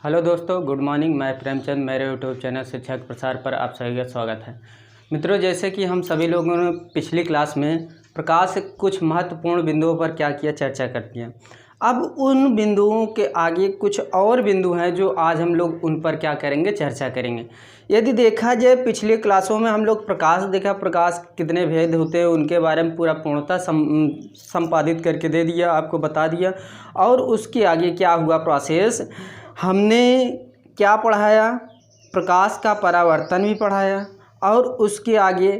Hello दोस्तों, good morning. मैं प्रेमचंद, मेरे यूट्यूब चैनल शिक्षक प्रसार पर आप सभी का स्वागत है। मित्रों, जैसे कि हम सभी लोगों ने पिछली क्लास में प्रकाश से कुछ महत्वपूर्ण बिंदुओं पर क्या किया, चर्चा कर दिया। अब उन बिंदुओं के आगे कुछ और बिंदु हैं जो आज हम लोग उन पर क्या करेंगे, चर्चा करेंगे। यदि देखा जाए, पिछली क्लासों में हम लोग प्रकाश देखा, प्रकाश कितने भेद होते हैं उनके बारे में पूरा पूर्णतः संपादित करके दे दिया, आपको बता दिया। और उसके आगे क्या हुआ प्रोसेस, हमने क्या पढ़ाया, प्रकाश का परावर्तन भी पढ़ाया और उसके आगे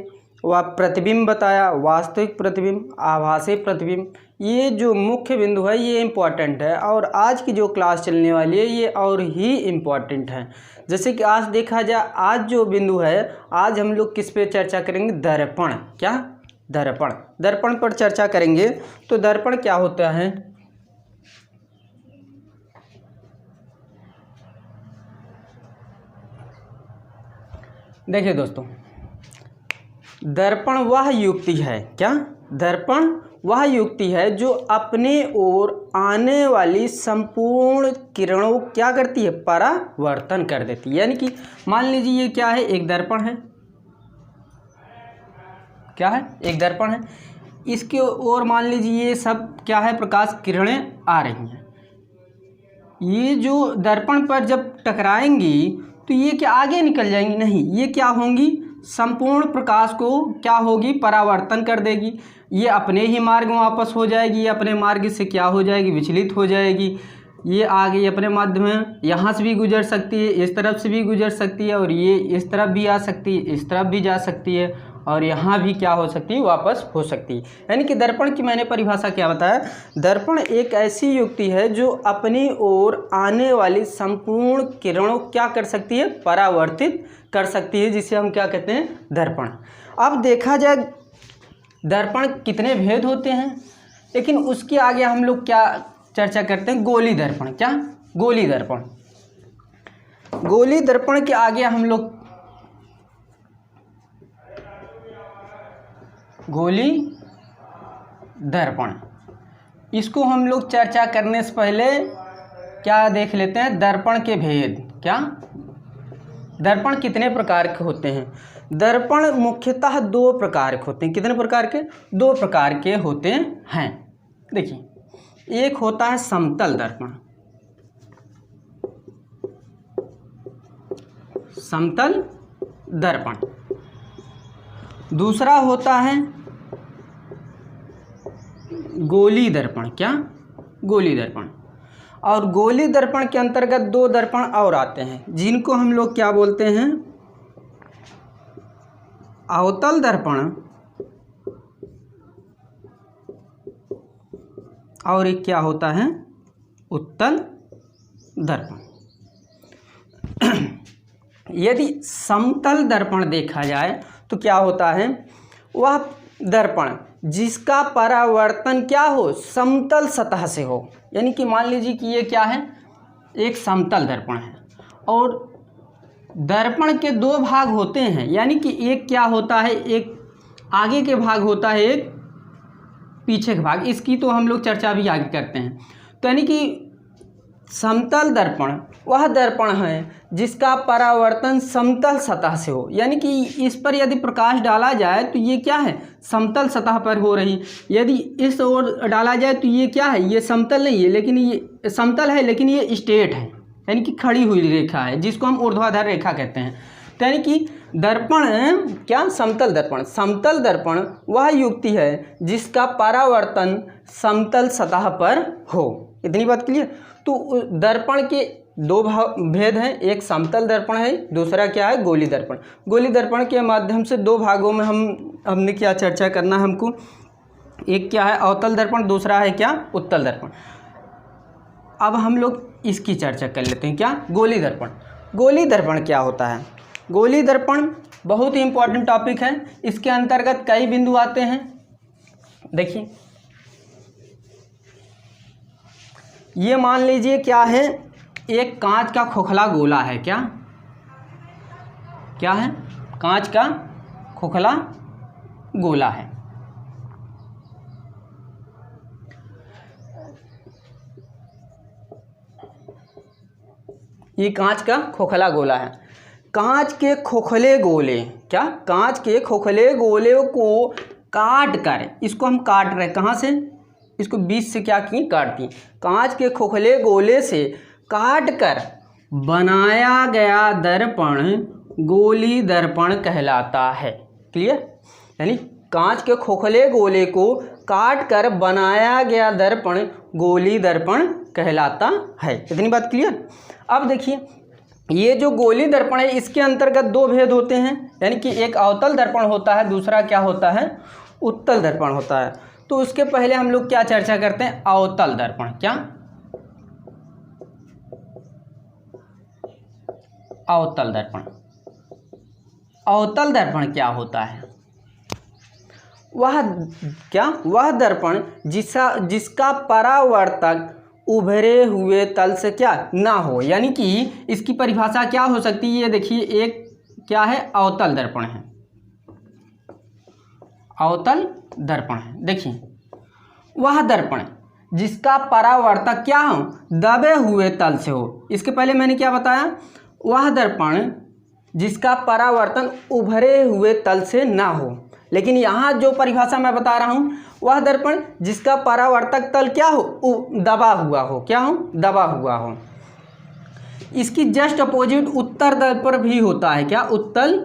वह प्रतिबिंब बताया, वास्तविक प्रतिबिंब, आभासी प्रतिबिंब। ये जो मुख्य बिंदु है ये इम्पॉर्टेंट है और आज की जो क्लास चलने वाली है ये और ही इम्पॉर्टेंट है। जैसे कि आज देखा जाए, आज जो बिंदु है, आज हम लोग किस पे चर्चा करेंगे, दर्पण। क्या? दर्पण। दर्पण पर चर्चा करेंगे। तो दर्पण क्या होता है? देखिए दोस्तों, दर्पण वह युक्ति है, क्या? दर्पण वह युक्ति है जो अपने ओर आने वाली संपूर्ण किरणों क्या करती है, परावर्तन कर देती है। यानी कि मान लीजिए ये क्या है, एक दर्पण है। क्या है? एक दर्पण है। इसके ओर मान लीजिए ये सब क्या है, प्रकाश किरणें आ रही हैं। ये जो दर्पण पर जब टकराएंगी तो ये क्या आगे निकल जाएंगी? नहीं, ये क्या होंगी, संपूर्ण प्रकाश को क्या होगी, परावर्तन कर देगी। ये अपने ही मार्ग में वापस हो जाएगी, अपने मार्ग से क्या हो जाएगी, विचलित हो जाएगी। ये आ गई अपने माध्यम में, यहाँ से भी गुजर सकती है, इस तरफ से भी गुजर सकती है, और ये इस तरफ भी आ सकती है, इस तरफ भी जा सकती है, और यहाँ भी क्या हो सकती है, वापस हो सकती है। यानी कि दर्पण की मैंने परिभाषा क्या बताया, दर्पण एक ऐसी युक्ति है जो अपनी ओर आने वाली संपूर्ण किरणों क्या कर सकती है, परावर्तित कर सकती है, जिसे हम क्या कहते हैं, दर्पण। अब देखा जाए दर्पण कितने भेद होते हैं, लेकिन उसके आगे हम लोग क्या चर्चा करते हैं, गोली दर्पण। क्या? गोली दर्पण। गोली दर्पण के आगे हम लोग गोली दर्पण, इसको हम लोग चर्चा करने से पहले क्या देख लेते हैं, दर्पण के भेद। क्या? दर्पण कितने प्रकार के होते हैं? दर्पण मुख्यतः दो प्रकार के होते हैं। कितने प्रकार के? दो प्रकार के होते हैं। देखिए, एक होता है समतल दर्पण। समतल दर्पण। दूसरा होता है गोली दर्पण। क्या? गोली दर्पण। और गोली दर्पण के अंतर्गत दो दर्पण और आते हैं, जिनको हम लोग क्या बोलते हैं, अवतल दर्पण, और एक क्या होता है, उत्तल दर्पण। यदि समतल दर्पण देखा जाए तो क्या होता है, वह दर्पण जिसका परावर्तन क्या हो, समतल सतह से हो। यानी कि मान लीजिए कि ये क्या है, एक समतल दर्पण है और दर्पण के दो भाग होते हैं। यानी कि एक क्या होता है, एक आगे के भाग होता है, एक पीछे के भाग। इसकी तो हम लोग चर्चा भी आगे करते हैं। तो यानी कि समतल दर्पण वह दर्पण है जिसका परावर्तन समतल सतह से हो। यानी कि इस पर यदि प्रकाश डाला जाए तो ये क्या है, समतल सतह पर हो रही। यदि इस ओर डाला जाए तो ये क्या है, ये समतल नहीं है, लेकिन ये समतल है, लेकिन ये स्ट्रेट है, यानी कि खड़ी हुई रेखा है, जिसको हम ऊर्ध्वाधर रेखा कहते हैं। तो यानी कि दर्पण क्या, समतल दर्पण। समतल दर्पण वह युक्ति है जिसका परावर्तन समतल सतह पर हो। इतनी बात क्लियर? तो दर्पण के दो भेद हैं, एक समतल दर्पण है, दूसरा क्या है, गोली दर्पण। गोली दर्पण के माध्यम से दो भागों में हमने क्या चर्चा करना है हमको, एक क्या है अवतल दर्पण, दूसरा है क्या, उत्तल दर्पण। अब हम लोग इसकी चर्चा कर लेते हैं। क्या? गोली दर्पण। गोली दर्पण क्या होता है? गोली दर्पण बहुत ही इंपॉर्टेंट टॉपिक है। इसके अंतर्गत कई बिंदु आते हैं। देखिए, ये मान लीजिए क्या है, एक कांच का खोखला गोला है। क्या? क्या है? कांच का खोखला गोला है। ये कांच का खोखला गोला है। कांच के खोखले गोले, क्या कांच के खोखले गोले को काट कर, इसको हम काट रहे, कहाँ से, इसको बीच से क्या की, काट दी। कांच के खोखले गोले से काट कर बनाया गया दर्पण गोली दर्पण कहलाता है। क्लियर, यानी कांच के खोखले गोले को काट कर बनाया गया दर्पण गोली दर्पण कहलाता है। इतनी बात क्लियर। अब देखिए, ये जो गोली दर्पण है इसके अंतर्गत दो भेद होते हैं, यानी कि एक अवतल दर्पण होता है, दूसरा क्या होता है, उत्तल दर्पण होता है। तो उसके पहले हम लोग क्या चर्चा करते हैं, अवतल दर्पण। क्या, अवतल दर्पण। अवतल दर्पण क्या होता है, वह दर्पण जिसका परावर्तक उभरे हुए तल से क्या ना हो, यानी कि इसकी परिभाषा क्या हो सकती है। ये देखिए, एक क्या है, अवतल दर्पण है, अवतल दर्पण है। देखिए, वह दर्पण जिसका परावर्तक क्या हो, दबे हुए तल से हो। इसके पहले मैंने क्या बताया, वह दर्पण जिसका परावर्तन उभरे हुए तल से ना हो। लेकिन यहाँ जो परिभाषा मैं बता रहा हूँ, वह दर्पण जिसका परावर्तक तल क्या हो, दबा हुआ हो। क्या हो, दबा हुआ हो। इसकी जस्ट अपोजिट उत्तर दर्पण भी होता है। क्या, उत्तल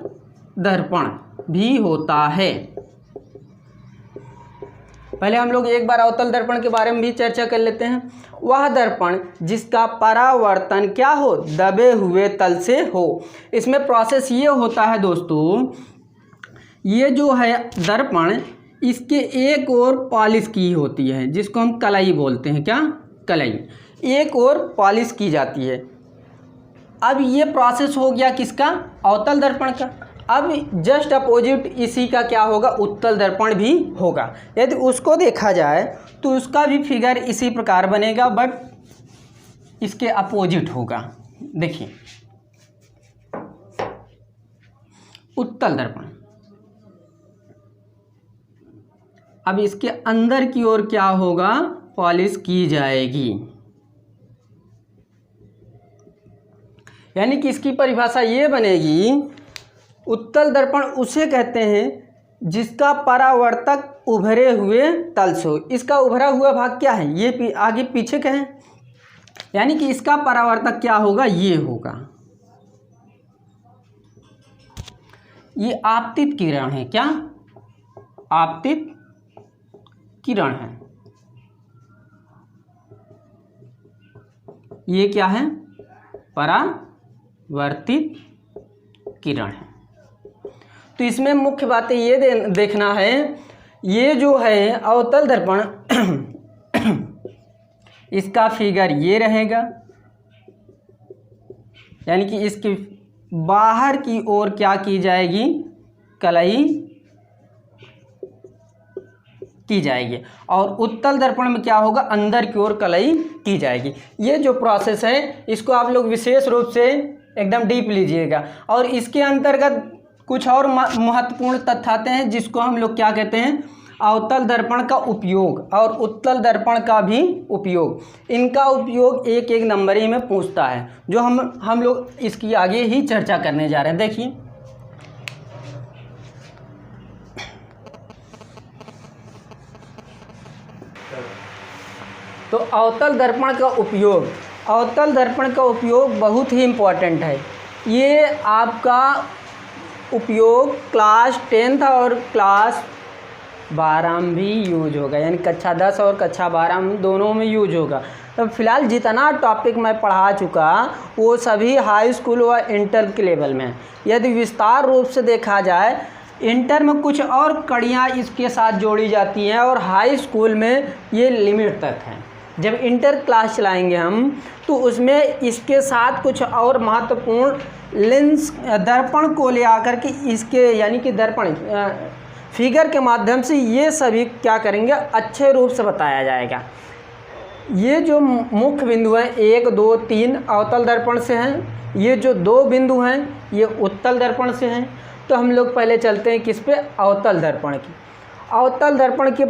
दर्पण भी होता है। पहले हम लोग एक बार अवतल दर्पण के बारे में भी चर्चा कर लेते हैं। वह दर्पण जिसका परावर्तन क्या हो, दबे हुए तल से हो। इसमें प्रोसेस ये होता है दोस्तों, ये जो है दर्पण, इसके एक और पॉलिश की होती है, जिसको हम कलाई बोलते हैं। क्या, कलाई, एक और पॉलिश की जाती है। अब ये प्रोसेस हो गया किसका, अवतल दर्पण का। अब जस्ट अपोजिट इसी का क्या होगा, उत्तल दर्पण भी होगा। यदि उसको देखा जाए तो उसका भी फिगर इसी प्रकार बनेगा, बट इसके अपोजिट होगा। देखिए, उत्तल दर्पण। अब इसके अंदर की ओर क्या होगा, पॉलिश की जाएगी। यानी कि इसकी परिभाषा ये बनेगी, उत्तल दर्पण उसे कहते हैं जिसका परावर्तक उभरे हुए तल से हो। इसका उभरा हुआ भाग क्या है, ये आगे पीछे का है, यानी कि इसका परावर्तक क्या होगा, ये होगा। ये आपतित किरण है। क्या, आपतित किरण है। ये क्या है, परावर्तित किरण है। तो इसमें मुख्य बातें ये देखना है, ये जो है अवतल दर्पण इसका फिगर ये रहेगा, यानी कि इसकी बाहर की ओर क्या की जाएगी, कलाई की जाएगी। और उत्तल दर्पण में क्या होगा, अंदर की ओर कलाई की जाएगी। ये जो प्रोसेस है इसको आप लोग विशेष रूप से एकदम डीप लीजिएगा। और इसके अंतर्गत कुछ और महत्वपूर्ण तथ्य आते हैं, जिसको हम लोग क्या कहते हैं, अवतल दर्पण का उपयोग और उत्तल दर्पण का भी उपयोग। इनका उपयोग एक एक नंबरी में पूछता है, जो हम लोग इसकी आगे ही चर्चा करने जा रहे हैं। देखिए, तो अवतल दर्पण का उपयोग, अवतल दर्पण का उपयोग बहुत ही इम्पोर्टेंट है। ये आपका उपयोग क्लास 10th और क्लास 12 में भी यूज होगा, यानी कक्षा 10 और कक्षा 12 में दोनों में यूज होगा। तो फिलहाल जितना टॉपिक मैं पढ़ा चुका वो सभी हाई स्कूल व इंटर के लेवल में है। यदि विस्तार रूप से देखा जाए, इंटर में कुछ और कड़ियाँ इसके साथ जोड़ी जाती हैं और हाई स्कूल में ये लिमिट तक है। जब इंटर क्लास चलाएंगे हम तो उसमें इसके साथ कुछ और महत्वपूर्ण लेंस दर्पण को ले आकर के इसके, यानी कि दर्पण फिगर के माध्यम से ये सभी क्या करेंगे, अच्छे रूप से बताया जाएगा। ये जो मुख्य बिंदु हैं 1, 2, 3 अवतल दर्पण से हैं, ये जो 2 बिंदु हैं ये उत्तल दर्पण से हैं। तो हम लोग पहले चलते हैं किस पे, अवतल दर्पण की। अवतल दर्पण के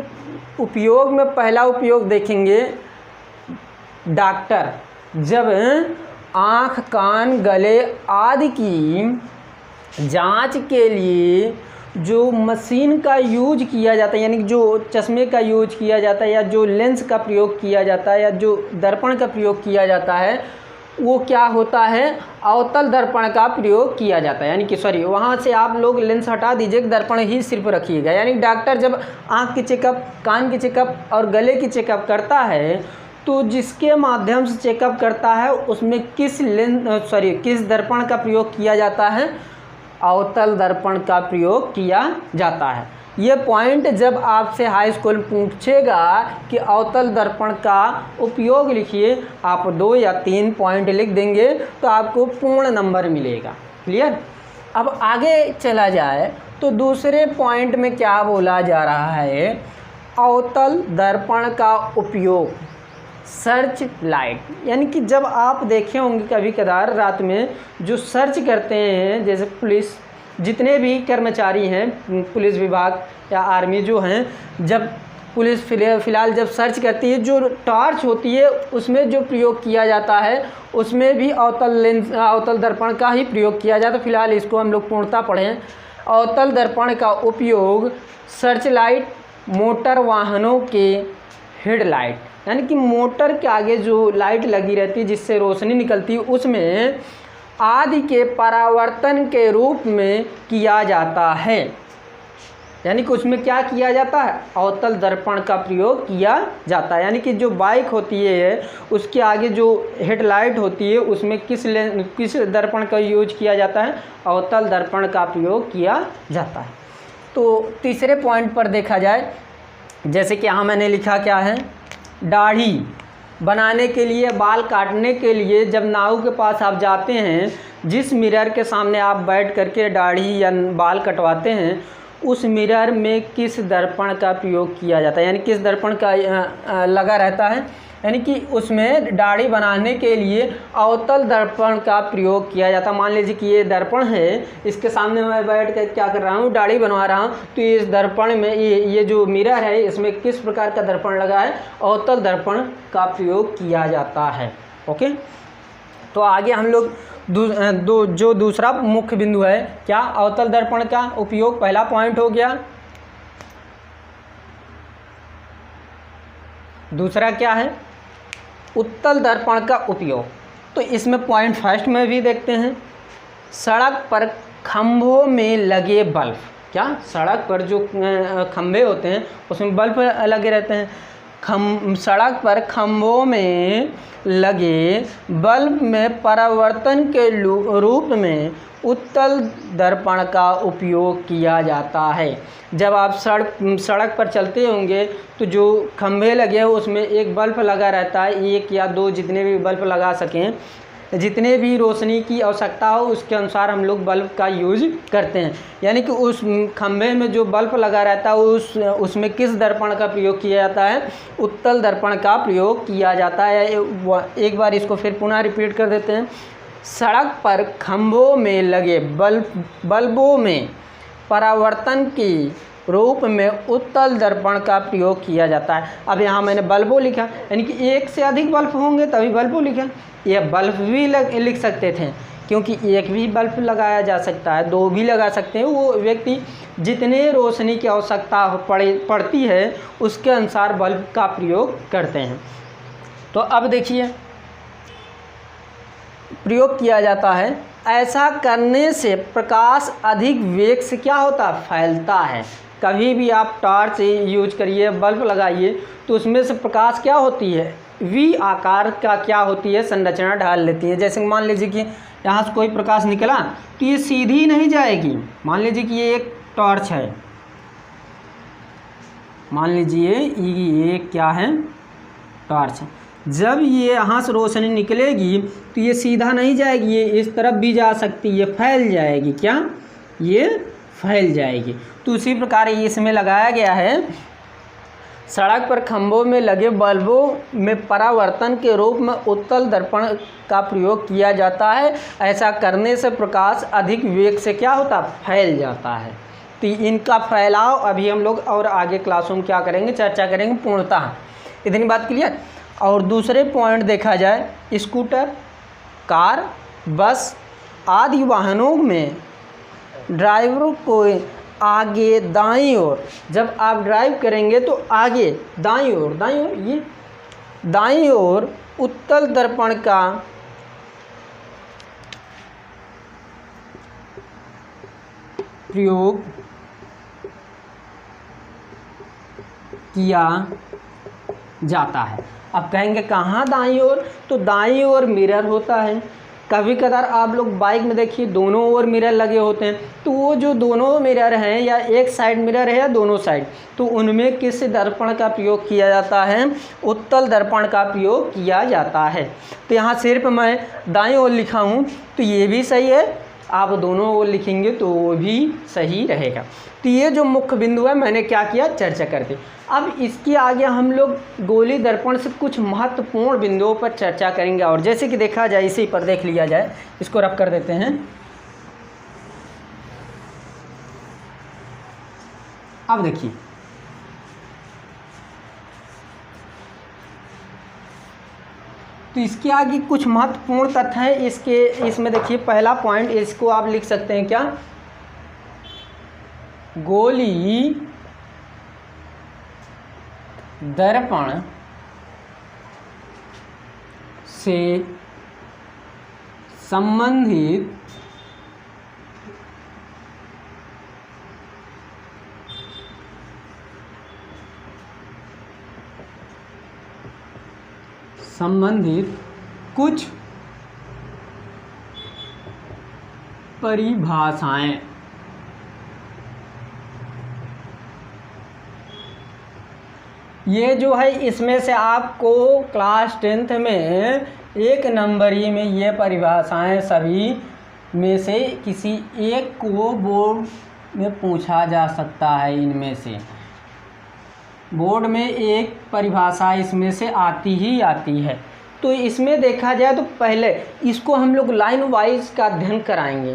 उपयोग में पहला उपयोग देखेंगे, डॉक्टर जब आँख, कान, गले आदि की जांच के लिए जो मशीन का यूज किया जाता है, यानी कि जो चश्मे का यूज किया जाता है या जो लेंस का प्रयोग किया जाता है या जो दर्पण का प्रयोग किया जाता है, वो क्या होता है, अवतल दर्पण का प्रयोग किया जाता है। यानी कि सॉरी, वहाँ से आप लोग लेंस हटा दीजिए, दर्पण ही सिर्फ रखिएगा। यानी डॉक्टर जब आँख की चेकअप, कान की चेकअप और गले की चेकअप करता है तो जिसके माध्यम से चेकअप करता है उसमें किस दर्पण का प्रयोग किया जाता है, अवतल दर्पण का प्रयोग किया जाता है। ये पॉइंट जब आपसे हाई स्कूल पूछेगा कि अवतल दर्पण का उपयोग लिखिए, आप 2 या 3 पॉइंट लिख देंगे तो आपको पूर्ण नंबर मिलेगा। क्लियर। अब आगे चला जाए तो दूसरे पॉइंट में क्या बोला जा रहा है, अवतल दर्पण का उपयोग, सर्च लाइट। यानी कि जब आप देखे होंगे कभी कदार रात में जो सर्च करते हैं, जैसे पुलिस, जितने भी कर्मचारी हैं पुलिस विभाग या आर्मी जो हैं, जब पुलिस फ़िलहाल जब सर्च करती है, जो टॉर्च होती है उसमें जो प्रयोग किया जाता है उसमें भी अवतल दर्पण का ही प्रयोग किया जाता है। फ़िलहाल इसको हम लोग पूर्णतः पढ़ें। अवतल दर्पण का उपयोग सर्च लाइट, मोटर वाहनों के हेडलाइट, यानी कि मोटर के आगे जो लाइट लगी रहती है जिससे रोशनी निकलती है, उसमें आदि के परावर्तन के रूप में किया जाता है। यानी कि उसमें क्या किया जाता है, अवतल दर्पण का प्रयोग किया जाता है। यानी कि जो बाइक होती है उसके आगे जो हेडलाइट होती है उसमें किस दर्पण का यूज किया जाता है, अवतल दर्पण का प्रयोग किया जाता है। तो तीसरे पॉइंट पर देखा जाए, जैसे कि यहाँ मैंने लिखा क्या है, दाढ़ी बनाने के लिए, बाल काटने के लिए जब नाऊ के पास आप जाते हैं, जिस मिरर के सामने आप बैठ करके दाढ़ी या बाल कटवाते हैं, उस मिरर में किस दर्पण का प्रयोग किया जाता है, यानी किस दर्पण का लगा रहता है, यानी कि उसमें दाढ़ी बनाने के लिए अवतल दर्पण का प्रयोग किया जाता है। मान लीजिए कि ये दर्पण है, इसके सामने मैं बैठ कर क्या कर रहा हूँ, दाढ़ी बनवा रहा हूँ, तो इस दर्पण में ये जो मिरर है इसमें किस प्रकार का दर्पण लगा है, अवतल दर्पण का प्रयोग किया जाता है। ओके। तो आगे हम लोग जो दूसरा मुख्य बिंदु है, क्या, अवतल दर्पण का उपयोग, पहला पॉइंट हो गया। दूसरा क्या है, उत्तल दर्पण का उपयोग। तो इसमें पॉइंट फर्स्ट में भी देखते हैं, सड़क पर खंभों में लगे बल्ब। क्या, सड़क पर जो खंभे होते हैं उसमें बल्ब लगे रहते हैं। सड़क पर खंभों में लगे बल्ब में परावर्तन के रूप में उत्तल दर्पण का उपयोग किया जाता है। जब आप सड़क पर चलते होंगे तो जो खंभे लगे हैं उसमें एक बल्ब लगा रहता है, 1 या 2 जितने भी बल्ब लगा सकें, जितने भी रोशनी की आवश्यकता हो उसके अनुसार हम लोग बल्ब का यूज करते हैं। यानी कि उस खंभे में जो बल्ब लगा रहता है उसमें किस दर्पण का प्रयोग किया जाता है, उत्तल दर्पण का प्रयोग किया जाता है। एक बार इसको फिर पुनः रिपीट कर देते हैं, सड़क पर खंभों में लगे बल्बों में परावर्तन के रूप में उत्तल दर्पण का प्रयोग किया जाता है। अब यहाँ मैंने बल्बों लिखा, यानी कि एक से अधिक बल्ब होंगे तभी बल्बों लिखा। यह बल्ब भी लिख सकते थे, क्योंकि एक भी बल्ब लगाया जा सकता है, 2 भी लगा सकते हैं। वो व्यक्ति जितने रोशनी की आवश्यकता पड़ती है उसके अनुसार बल्ब का प्रयोग करते हैं। तो अब देखिए, प्रयोग किया जाता है, ऐसा करने से प्रकाश अधिक वेग से क्या होता है, फैलता है। कभी भी आप टॉर्च यूज करिए, बल्ब लगाइए, तो उसमें से प्रकाश क्या होती है, वी आकार का क्या होती है, संरचना ढाल लेती है। जैसे मान लीजिए कि यहाँ से कोई प्रकाश निकला तो ये सीधी नहीं जाएगी। मान लीजिए कि ये एक टॉर्च है, मान लीजिए ये क्या है, टॉर्च। जब ये यहाँ से रोशनी निकलेगी तो ये सीधा नहीं जाएगी, ये इस तरफ भी जा सकती है, फैल जाएगी। क्या, ये फैल जाएगी। तो उसी प्रकार इसमें लगाया गया है, सड़क पर खंभों में लगे बल्बों में परावर्तन के रूप में उत्तल दर्पण का प्रयोग किया जाता है। ऐसा करने से प्रकाश अधिक वेग से क्या होता, फैल जाता है। तो इनका फैलाव अभी हम लोग और आगे क्लासों में क्या करेंगे, चर्चा करेंगे पूर्णतः। इतनी बात क्लियर। और दूसरे पॉइंट देखा जाए, स्कूटर कार, बस आदि वाहनों में ड्राइवरों को आगे दाईं ओर, जब आप ड्राइव करेंगे तो आगे दाईं ओर ये दाईं ओर उत्तल दर्पण का प्रयोग किया जाता है। अब कहेंगे कहाँ दाईं ओर, तो दाईं ओर मिरर होता है। कभी कदार आप लोग बाइक में देखिए दोनों ओर मिरर लगे होते हैं, तो वो जो दोनों मिरर हैं या एक साइड मिरर है या दोनों साइड, तो उनमें किस दर्पण का प्रयोग किया जाता है? उत्तल दर्पण का प्रयोग किया जाता है। तो यहाँ सिर्फ मैं दाईं ओर लिखा हूँ तो ये भी सही है, आप दोनों ओर लिखेंगे तो वो भी सही रहेगा। तो ये जो मुख्य बिंदु है मैंने क्या किया, चर्चा करते। अब इसके आगे हम लोग गोली दर्पण से कुछ महत्वपूर्ण बिंदुओं पर चर्चा करेंगे। और जैसे कि देखा जाए, इसी पर देख लिया जाए, इसको रब कर देते हैं। अब देखिए, तो इसके आगे कुछ महत्वपूर्ण तथ्य हैं। इसमें देखिए पहला पॉइंट, इसको आप लिख सकते हैं क्या, गोली दर्पण से संबंधित कुछ परिभाषाएं। ये जो है इसमें से आपको क्लास 10th में 1 नंबरी में ये परिभाषाएं सभी में से किसी एक को बोर्ड में पूछा जा सकता है। इनमें से बोर्ड में एक परिभाषा इसमें से आती ही आती है। तो इसमें देखा जाए तो पहले इसको हम लोग लाइन वाइज का अध्ययन कराएंगे।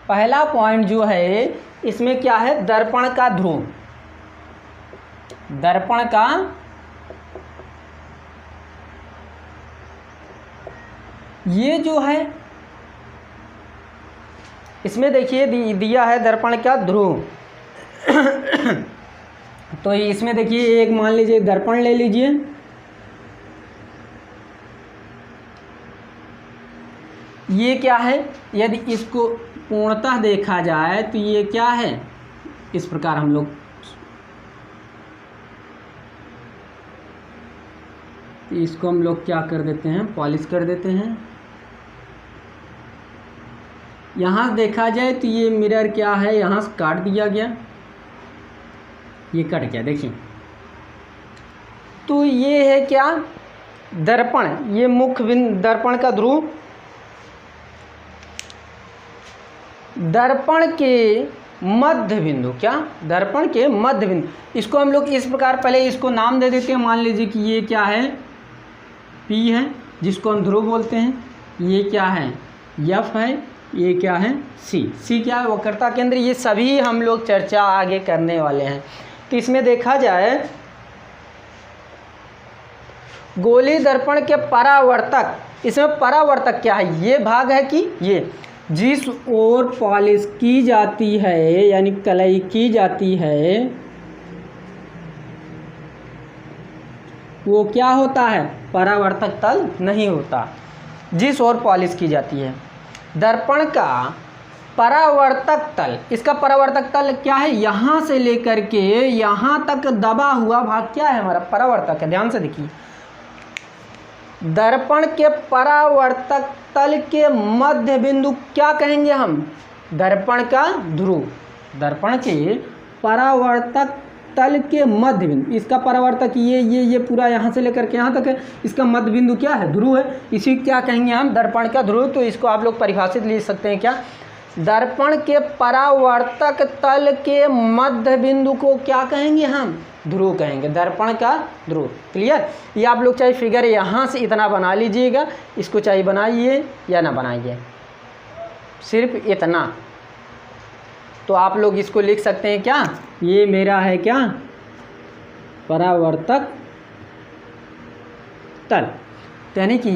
पहला पॉइंट जो है इसमें क्या है, दर्पण का ध्रुव। दर्पण का ये जो है इसमें देखिए दिया है दर्पण का ध्रुव। तो इसमें देखिए एक मान लीजिए दर्पण ले लीजिए, ये क्या है, यदि इसको पूर्णतः देखा जाए तो ये क्या है, इस प्रकार हम लोग इसको हम लोग क्या कर देते हैं, पॉलिश कर देते हैं। यहाँ देखा जाए तो ये मिरर क्या है, यहाँ से काट दिया गया, ये कट गया, देखिए। तो ये है क्या, दर्पण, ये मुख्य बिंदु दर्पण का ध्रुव। दर्पण के मध्य बिंदु, क्या, दर्पण के मध्य बिंदु, इसको हम लोग इस प्रकार पहले इसको नाम दे देते हैं। मान लीजिए कि ये क्या है, P है जिसको हम ध्रुव बोलते हैं, ये क्या है, F है, ये क्या है, C क्या है, वक्रता केंद्र। ये सभी हम लोग चर्चा आगे करने वाले हैं। तो इसमें देखा जाए गोली दर्पण के परावर्तक, इसमें परावर्तक क्या है, ये भाग है कि ये जिस ओर पॉलिश की जाती है यानी कलई की जाती है वो क्या होता है, परावर्तक तल नहीं होता, जिस ओर पॉलिश की जाती है। दर्पण का परावर्तक तल, इसका परावर्तक तल क्या है, यहाँ से लेकर के यहाँ तक दबा हुआ भाग क्या है, हमारा परावर्तक है। ध्यान से देखिए, दर्पण के परावर्तक तल के मध्य बिंदु क्या कहेंगे हम, दर्पण का ध्रुव। दर्पण के परावर्तक तल के मध्य बिंदु, इसका परावर्तक ये पूरा यहाँ से लेकर के यहाँ तक है, इसका मध्य बिंदु क्या है, ध्रुव है, इसी क्या कहेंगे हम, दर्पण का ध्रुव। तो इसको आप लोग परिभाषित लिख सकते हैं क्या, दर्पण के परावर्तक तल के मध्य बिंदु को क्या कहेंगे हम, ध्रुव कहेंगे, दर्पण का ध्रुव। क्लियर। ये आप लोग चाहे फिगर यहाँ से इतना बना लीजिएगा, इसको चाहे बनाइए या ना बनाइए, सिर्फ इतना। तो आप लोग इसको लिख सकते हैं क्या, ये मेरा है क्या, परावर्तक तल, यानी कि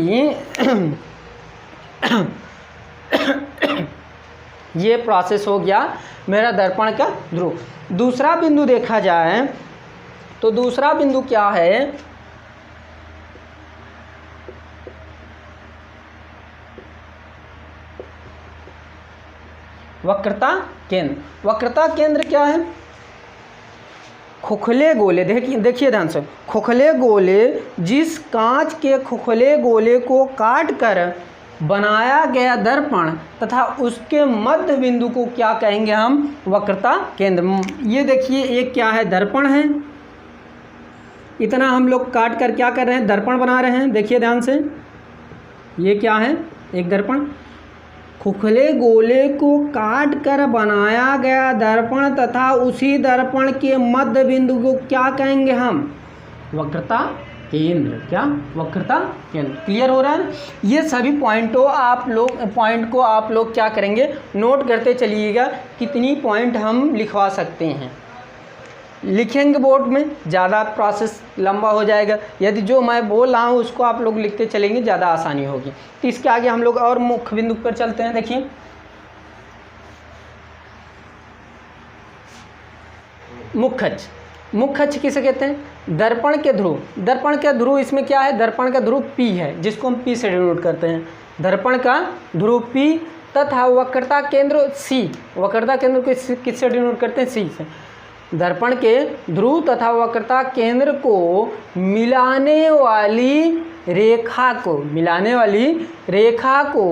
ये प्रोसेस हो गया मेरा दर्पण का ध्रुव। दूसरा बिंदु देखा जाए तो दूसरा बिंदु क्या है, वक्रता केंद्र। वक्रता केंद्र क्या है, खोखले गोले, देखिए ध्यान से, खोखले गोले, जिस कांच के खोखले गोले को काट कर बनाया गया दर्पण तथा उसके मध्य बिंदु को क्या कहेंगे हम, वक्रता केंद्र। ये देखिए एक क्या है, दर्पण है, इतना हम लोग काट कर क्या कर रहे हैं, दर्पण बना रहे हैं। देखिए ध्यान से, ये क्या है, एक दर्पण, खोखले गोले को काट कर बनाया गया दर्पण तथा उसी दर्पण के मध्य बिंदु को क्या कहेंगे हम, वक्रता केंद्र। क्या, वक्रता केंद्र। क्लियर हो रहा है। ये सभी पॉइंट को आप लोग क्या करेंगे, नोट करते चलिएगा, कितनी पॉइंट हम लिखवा सकते हैं। लिखेंगे बोर्ड में, ज़्यादा प्रोसेस लंबा हो जाएगा। यदि जो मैं बोल रहा हूँ उसको आप लोग लिखते चलेंगे, ज़्यादा आसानी होगी। तो इसके आगे हम लोग और मुख्य बिंदु पर चलते हैं। देखिए मुख्य अक्ष, मुख्य अक्ष किसे कहते हैं, दर्पण के ध्रुव। दर्पण का ध्रुव इसमें क्या है, दर्पण का ध्रुव P है, जिसको हम P से डिनोट करते हैं। दर्पण का ध्रुव P तथा वक्रता केंद्र C। वक्रता केंद्र को किससे डिनोट करते हैं, C से। दर्पण के ध्रुव तथा वक्रता केंद्र को मिलाने वाली रेखा को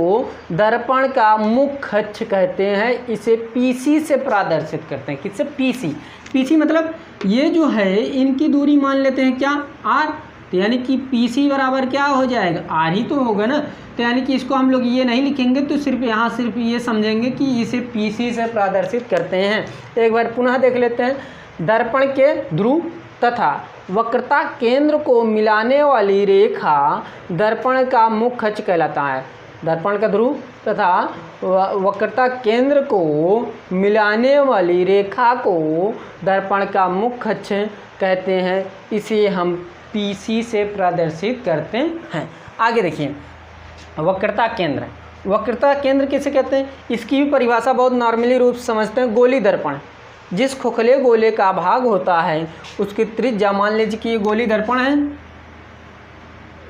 दर्पण का मुख्य अक्ष कहते हैं। इसे PC से प्रदर्शित करते हैं। किससे, PC मतलब ये जो है, इनकी दूरी मान लेते हैं क्या, R। तो यानी कि PC बराबर क्या हो जाएगा, R ही तो होगा ना। तो यानी कि इसको हम लोग ये नहीं लिखेंगे, तो सिर्फ ये समझेंगे कि इसे PC से प्रदर्शित करते हैं। एक बार पुनः देख लेते हैं। दर्पण के ध्रुव तथा वक्रता केंद्र को मिलाने वाली रेखा दर्पण का मुख्य अक्ष कहलाता है। दर्पण का ध्रुव तथा वक्रता केंद्र को मिलाने वाली रेखा को दर्पण का मुख्य अक्ष कहते हैं। इसे हम PC से प्रदर्शित करते हैं। आगे देखिए, वक्रता केंद्र। वक्रता केंद्र किसे कहते हैं, इसकी भी परिभाषा बहुत नॉर्मली रूप से समझते हैं। गोली दर्पण, जिस खोखले गोले का भाग होता है उसकी त्रिज्या, मान लीजिए कि ये गोली दर्पण है,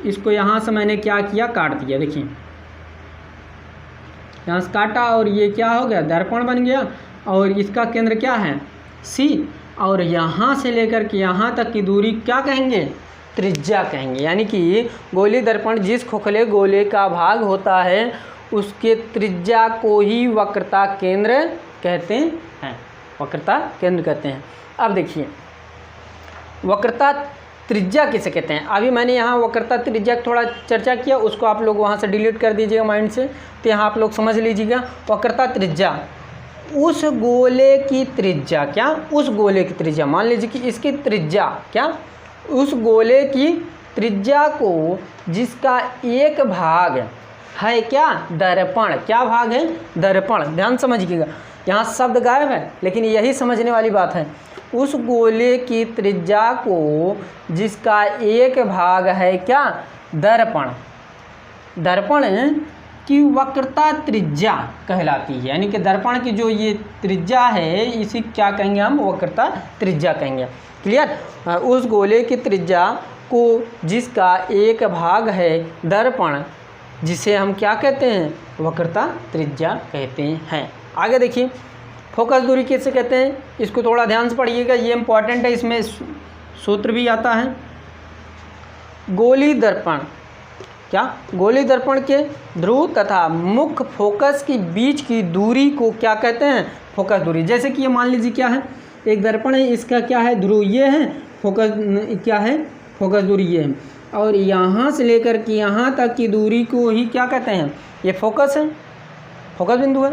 इसको यहाँ से मैंने क्या किया, काट दिया। देखिए यहाँ से काटा और ये क्या हो गया, दर्पण बन गया। और इसका केंद्र क्या है, C। और यहाँ से लेकर के यहाँ तक की दूरी क्या कहेंगे, त्रिज्या कहेंगे। यानी कि गोली दर्पण जिस खोखले गोले का भाग होता है उसके त्रिज्या को ही वक्रता केंद्र कहते हैं। वक्रता केंद्र कहते हैं। अब देखिए, वक्रता त्रिज्या किसे कहते हैं। अभी मैंने यहाँ वक्रता त्रिज्या थोड़ा चर्चा किया, उसको आप लोग वहाँ से डिलीट कर दीजिएगा माइंड से। तो यहाँ आप लोग समझ लीजिएगा, वक्रता त्रिज्या उस गोले की त्रिज्या, क्या, उस गोले की त्रिज्या, मान लीजिए कि इसकी त्रिज्या क्या, उस गोले की त्रिज्या को जिसका एक भाग है क्या, दर्पण। क्या भाग है, दर्पण। ध्यान समझिएगा, यहाँ शब्द गायब है लेकिन यही समझने वाली बात है। उस गोले की त्रिज्या को जिसका एक भाग है क्या, दर्पण। दर्पण की वक्रता त्रिज्या कहलाती है। यानी कि दर्पण की जो ये त्रिज्या है इसी क्या कहेंगे हम, वक्रता त्रिज्या कहेंगे। क्लियर। उस गोले की त्रिज्या को जिसका एक भाग है दर्पण, जिसे हम क्या कहते हैं, वक्रता त्रिज्या कहते हैं। आगे देखिए, फोकस दूरी किसे कहते हैं, इसको थोड़ा ध्यान से पढ़िएगा, ये इंपॉर्टेंट है, इसमें सूत्र भी आता है। गोली दर्पण, क्या, गोली दर्पण के ध्रुव तथा मुख्य फोकस के बीच की दूरी को क्या कहते हैं, फोकस दूरी। जैसे कि ये मान लीजिए क्या है, एक दर्पण है, इसका क्या है, ध्रुव ये है, फोकस क्या है, फोकस दूरी ये है। और यहाँ से लेकर के यहाँ तक की दूरी को ही क्या कहते हैं, ये फोकस है, फोकस बिंदु है।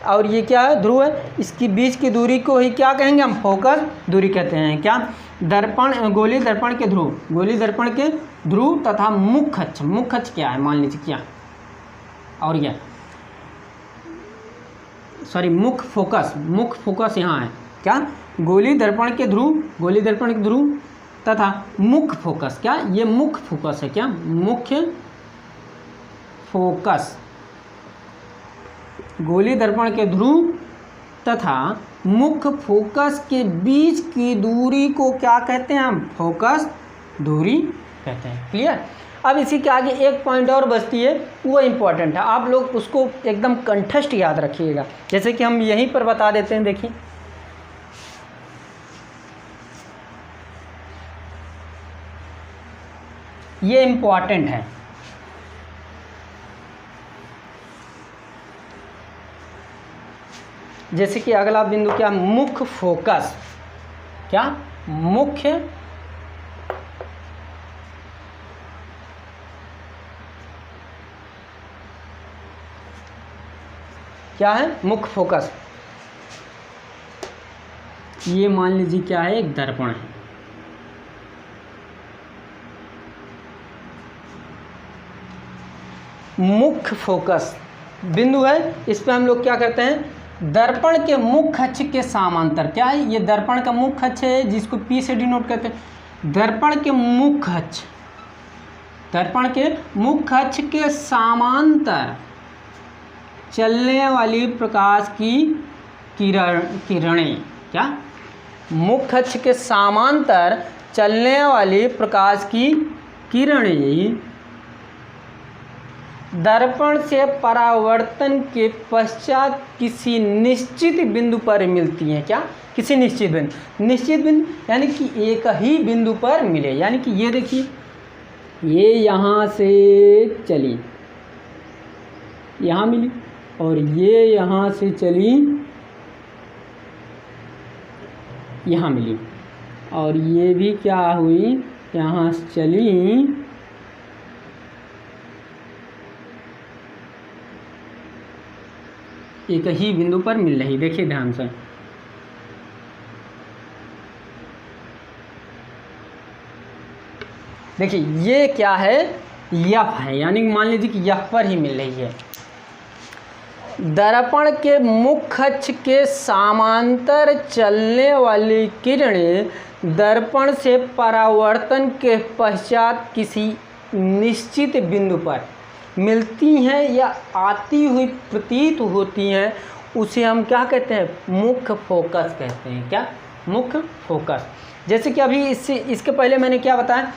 और ये क्या है, ध्रुव है, इसकी बीच की दूरी को ही क्या कहेंगे हम, फोकस दूरी कहते हैं। क्या, दर्पण, गोली दर्पण के ध्रुव, गोली दर्पण के ध्रुव तथा मुख्य अक्ष। मुख्य अक्ष क्या है, मान लीजिए क्या, और यह सॉरी मुख्य फोकस, मुख्य फोकस यहाँ है क्या, गोली दर्पण के ध्रुव, गोली दर्पण के ध्रुव तथा मुख्य फोकस, क्या ये मुख्य फोकस है, क्या मुख्य फोकस गोलीय दर्पण के ध्रुव तथा मुख्य फोकस के बीच की दूरी को क्या कहते हैं हम, फोकस दूरी कहते हैं। क्लियर। अब इसी के आगे एक पॉइंट और बचती है, वो इम्पोर्टेंट है, आप लोग उसको एकदम कंठस्थ याद रखिएगा। जैसे कि हम यहीं पर बता देते हैं, देखिए ये इम्पोर्टेंट है। जैसे कि अगला बिंदु क्या, मुख्य फोकस, क्या मुख्य क्या है, मुख्य फोकस। ये मान लीजिए क्या है, एक दर्पण है। मुख्य फोकस बिंदु है, इस पे हम लोग क्या करते हैं, दर्पण के मुख्य अक्ष के समांतर, क्या है ये दर्पण का मुख्य अक्ष है जिसको P से डिनोट करते हैं। दर्पण के मुख्य अक्ष, दर्पण के मुख्य अक्ष के समांतर चलने वाली प्रकाश की किरणें, क्या मुख्य अक्ष के समांतर चलने वाली प्रकाश की किरणें दर्पण से परावर्तन के पश्चात किसी निश्चित बिंदु पर मिलती हैं, क्या किसी निश्चित बिंदु, निश्चित बिंदु यानी कि एक ही बिंदु पर मिले। यानी कि ये देखिए, ये यहाँ से चली, यहाँ मिली, और ये यहाँ से चली, यहाँ मिली, और ये भी क्या हुई, यहाँ से चली, एक ही बिंदु पर मिल रही। देखिए ध्यान से, देखिए ये क्या है, यफ है, यानी मान लीजिए कि यफ पर ही मिल रही है। दर्पण के मुख्य अक्ष के समांतर चलने वाली किरणें दर्पण से परावर्तन के पश्चात किसी निश्चित बिंदु पर मिलती हैं या आती हुई प्रतीत होती हैं, उसे हम क्या कहते हैं, मुख्य फोकस कहते हैं। क्या, मुख्य फोकस। जैसे कि अभी इसके पहले मैंने क्या बताया,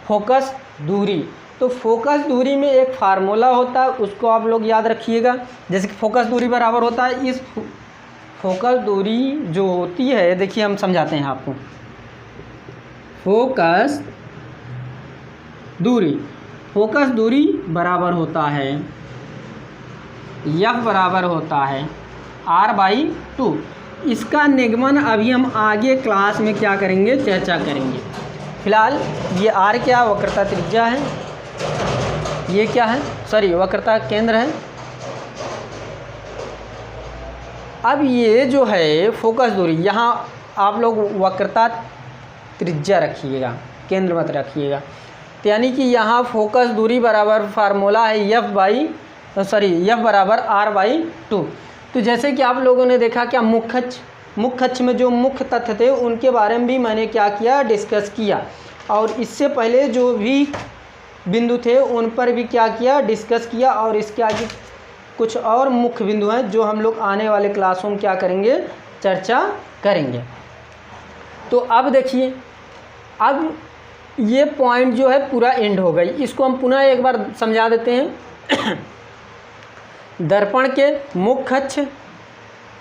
फोकस दूरी। तो फोकस दूरी में एक फार्मूला होता है, उसको आप लोग याद रखिएगा। जैसे कि फोकस दूरी बराबर होता है, इस फोकस दूरी जो होती है, देखिए हम समझाते हैं आपको। फोकस दूरी बराबर होता है, यफ बराबर होता है r/2। इसका निगमन अभी हम आगे क्लास में क्या करेंगे, चर्चा करेंगे। फिलहाल ये r क्या, वक्रता त्रिज्या है, ये क्या है, सॉरी वक्रता केंद्र है। अब ये जो है फोकस दूरी, यहाँ आप लोग वक्रता त्रिज्या रखिएगा, केंद्र मत रखिएगा। तो यानी कि यहाँ फोकस दूरी बराबर फार्मूला है यफ बराबर r/2। तो जैसे कि आप लोगों ने देखा, क्या मुख्य अक्ष में जो मुख्य तथ्य थे उनके बारे में भी मैंने क्या किया, डिस्कस किया। और इससे पहले जो भी बिंदु थे उन पर भी क्या किया, डिस्कस किया। और इसके आगे कुछ और मुख्य बिंदु हैं जो हम लोग आने वाले क्लासों में क्या करेंगे, चर्चा करेंगे। तो अब देखिए, अब ये पॉइंट जो है पूरा एंड हो गई। इसको हम पुनः एक बार समझा देते हैं। दर्पण के मुख्य अक्ष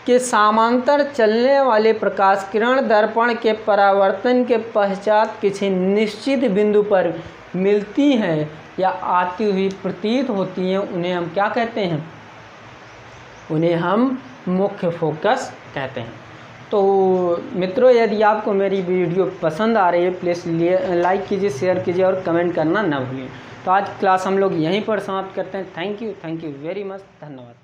के समांतर चलने वाले प्रकाश किरण दर्पण के परावर्तन के पश्चात किसी निश्चित बिंदु पर मिलती हैं या आती हुई प्रतीत होती हैं, उन्हें हम क्या कहते हैं, उन्हें हम मुख्य फोकस कहते हैं। तो मित्रों, यदि आपको मेरी वीडियो पसंद आ रही है, प्लीज़ लाइक कीजिए, शेयर कीजिए और कमेंट करना ना भूलिए। तो आज क्लास हम लोग यहीं पर समाप्त करते हैं। थैंक यू वेरी मच, धन्यवाद।